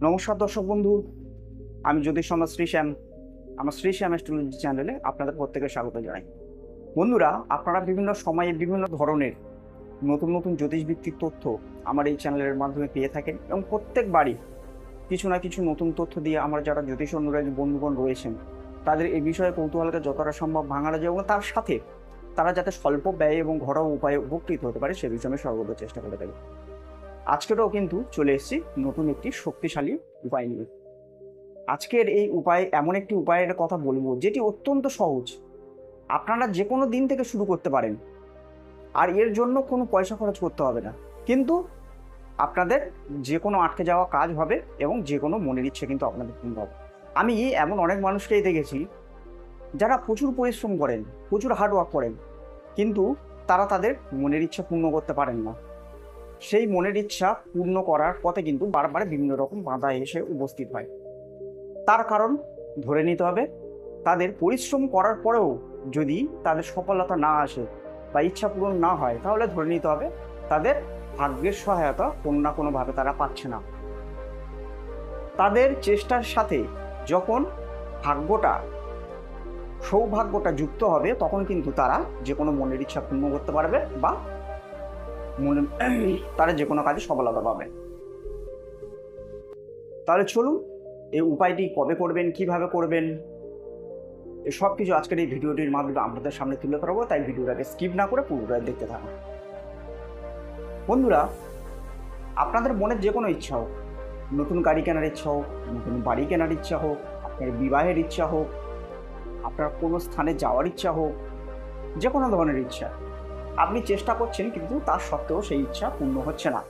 নমস্কার দর্শক বন্ধু, আমি জ্যোতিষ সমাজ শ্রী শ্যাম। আমার শ্রী শ্যাম অ্যাস্ট্রোলজি চ্যানেলে আপনাদের প্রত্যেকের স্বাগত জানাই। বন্ধুরা, আপনারা বিভিন্ন সময়ে বিভিন্ন ধরনের নতুন নতুন জ্যোতিষভিত্তিক তথ্য আমার এই চ্যানেলের মাধ্যমে পেয়ে থাকেন এবং প্রত্যেকবারই কিছু না কিছু নতুন তথ্য দিয়ে আমার যারা জ্যোতিষ অনুরাগী বন্ধুগণ রয়েছেন তাদের এই বিষয়ে কৌতূহলকে যতটা সম্ভব ভাঙানো যায় এবং তার সাথে তারা যাতে স্বল্প ব্যয় এবং ঘরোয়া উপায়ে উপকৃত হতে পারে সে বিষয়ে আমি সর্বদা চেষ্টা করে থাকি। আজকেরও কিন্তু চলে এসেছি নতুন একটি শক্তিশালী উপায় নিয়ে। আজকের এই উপায় এমন একটি উপায়ের কথা বলবো যেটি অত্যন্ত সহজ, আপনারা যে কোনো দিন থেকে শুরু করতে পারেন আর এর জন্য কোনো পয়সা খরচ করতে হবে না, কিন্তু আপনাদের যে কোনো আটকে যাওয়া কাজ হবে এবং যে কোনো মনের ইচ্ছে কিন্তু আপনাদের পূর্ণ হবে। আমি এমন অনেক মানুষকেই দেখেছি যারা প্রচুর পরিশ্রম করেন, প্রচুর হার্ডওয়ার্ক করেন, কিন্তু তারা তাদের মনের ইচ্ছা পূর্ণ করতে পারেন না। সেই মনের ইচ্ছা পূর্ণ করার পথে কিন্তু বারবার বিভিন্ন রকম বাধা এসে উপস্থিত হয়। তার কারণ ধরে নিতে হবে, তাদের পরিশ্রম করার পরেও যদি তাদের সফলতা না আসে বা ইচ্ছা পূরণ না হয়, তাহলে ধরে নিতে হবে তাদের ভাগ্যের সহায়তা কোনো না কোনোভাবে তারা পাচ্ছে না। তাদের চেষ্টার সাথে যখন সৌভাগ্যটা যুক্ত হবে, তখন কিন্তু তারা যে কোনো মনের ইচ্ছা পূর্ণ করতে পারবে বা তারা যে কোনো কাজে সফলতা পাবে। তাহলে চলুন, এই উপায়টি কবে করবেন, কিভাবে করবেন, সব কিছু আজকের এই ভিডিওটির মাধ্যমে আপনাদের সামনে তুলে ধরবো, তাই ভিডিওটাকে স্কিপ না করে পুরোটাই দেখতে থাকুন। বন্ধুরা, আপনাদের মনের যে কোনো ইচ্ছা হোক, নতুন গাড়ি কেনার ইচ্ছা হোক, নতুন বাড়ি কেনার ইচ্ছা হোক, আপনার বিবাহের ইচ্ছা হোক, আপনার কোনো স্থানে যাওয়ার ইচ্ছা হোক, যে কোনো ধরনের ইচ্ছা আপনি চেষ্টা করছেন, কিন্তু তার সত্ত্বেও সেই ইচ্ছা পূর্ণ হচ্ছে না।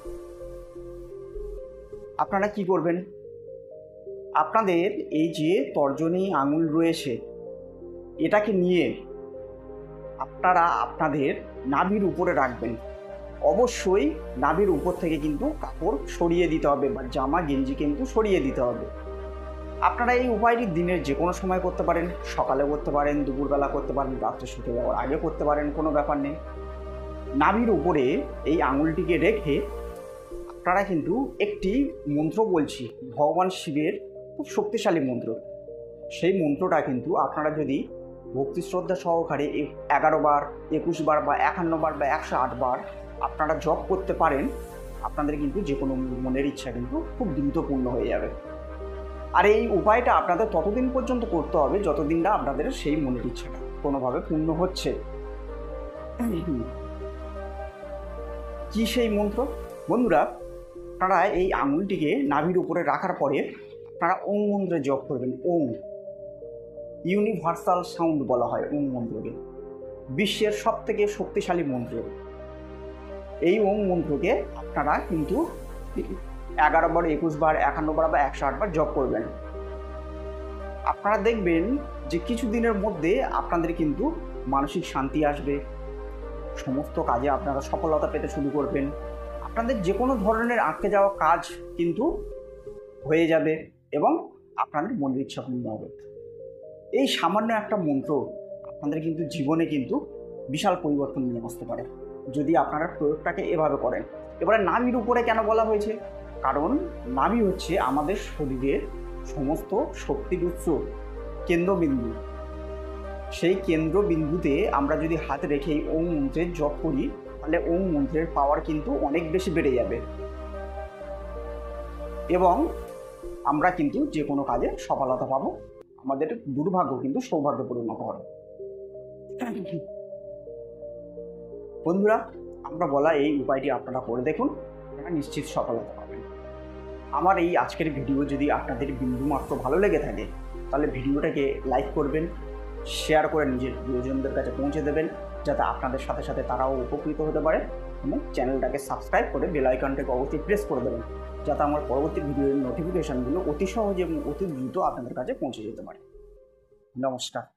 আপনারা কি করবেন? আপনাদের এই যে তর্জনী আঙুল রয়েছে, এটাকে নিয়ে আপনারা আপনাদের নাভির উপরে রাখবেন। অবশ্যই নাভির উপর থেকে কিন্তু কাপড় সরিয়ে দিতে হবে বা জামা গেঞ্জি কিন্তু সরিয়ে দিতে হবে। আপনারা এই উপায়টি দিনের যে কোনো সময় করতে পারেন, সকালে করতে পারেন, দুপুরবেলা করতে পারেন, রাত্রে শুতে যাওয়ার আগে করতে পারেন, কোনো ব্যাপার নেই। নাভির উপরে এই আঙুলটিকে রেখে আপনারা কিন্তু একটি মন্ত্র বলছি, ভগবান শিবের খুব শক্তিশালী মন্ত্র। সেই মন্ত্রটা কিন্তু আপনারা যদি ভক্তি শ্রদ্ধা সহকারে 11 বার, 21 বার বা 51 বার বা 108 বার আপনারা জপ করতে পারেন, আপনাদের কিন্তু যে কোনো মনের ইচ্ছা কিন্তু খুব দ্রুত পূর্ণ হয়ে যাবে। আর এই উপায়টা আপনাদের ততদিন পর্যন্ত করতে হবে যতদিন না আপনাদের সেই মনের ইচ্ছাটা কোনোভাবে পূর্ণ হচ্ছে। কি সেই মন্ত্র? বন্ধুরা, আপনারা এই আঙুলটিকে নাভির উপরে রাখার পরে আপনারা ওম মন্ত্রে জপ করবেন। ওম, ইউনিভার্সাল সাউন্ড বলা হয় ওম মন্ত্রকে, বিশ্বের সব থেকে শক্তিশালী মন্ত্র। এই ওম মন্ত্রকে আপনারা কিন্তু 11 বার, 21 বার, 51 বার বা 108 বার জপ করবেন। আপনারা দেখবেন যে কিছু দিনের মধ্যে আপনাদের কিন্তু মানসিক শান্তি আসবে, সমস্ত কাজে আপনারা সফলতা পেতে শুরু করবেন, আপনাদের যে কোনো ধরনের আটকে যাওয়া কাজ কিন্তু হয়ে যাবে এবং আপনাদের মনের ইচ্ছা পূর্ণ হবে। এই সামান্য একটা মন্ত্র আপনাদের কিন্তু জীবনে কিন্তু বিশাল পরিবর্তন নিয়ে আসতে পারে যদি আপনারা প্রয়োগটাকে এভাবে করেন। এবারে নাভির উপরে কেন বলা হয়েছে? কারণ নাভি হচ্ছে আমাদের শরীরের সমস্ত শক্তির উৎস, কেন্দ্রবিন্দু। সেই কেন্দ্রবিন্দুতে আমরা যদি হাত রেখে ওম মন্ত্রের জপ করি, তাহলে ওম মন্ত্রের পাওয়ার কিন্তু অনেক বেশি বেড়ে যাবে এবং আমরা কিন্তু যে কোনো কাজে সফলতা পাবো, আমাদের দুর্ভাগ্য কিন্তু সৌভাগ্যে পরিণত হবে। বন্ধুরা, আমরা বলা এই উপায়টি আপনারা করে দেখুন, আপনারা নিশ্চিত সফলতা পাবেন। আমার এই আজকের ভিডিও যদি আপনাদের বিন্দুমাত্র ভালো লেগে থাকে, তাহলে ভিডিওটাকে লাইক করবেন, শেয়ার করে নিজের প্রিয়জনদের কাছে পৌঁছে দেবেন, যাতে আপনাদের সাথে সাথে তারাও উপকৃত হতে পারে, এবং চ্যানেলটাকে সাবস্ক্রাইব করে বেল আইকনটাকে অবশ্যই প্রেস করে দেবেন, যাতে আমার পরবর্তী ভিডিওর নোটিফিকেশানগুলো অতি সহজে এবং অতি দ্রুত আপনাদের কাছে পৌঁছে যেতে পারে। নমস্কার।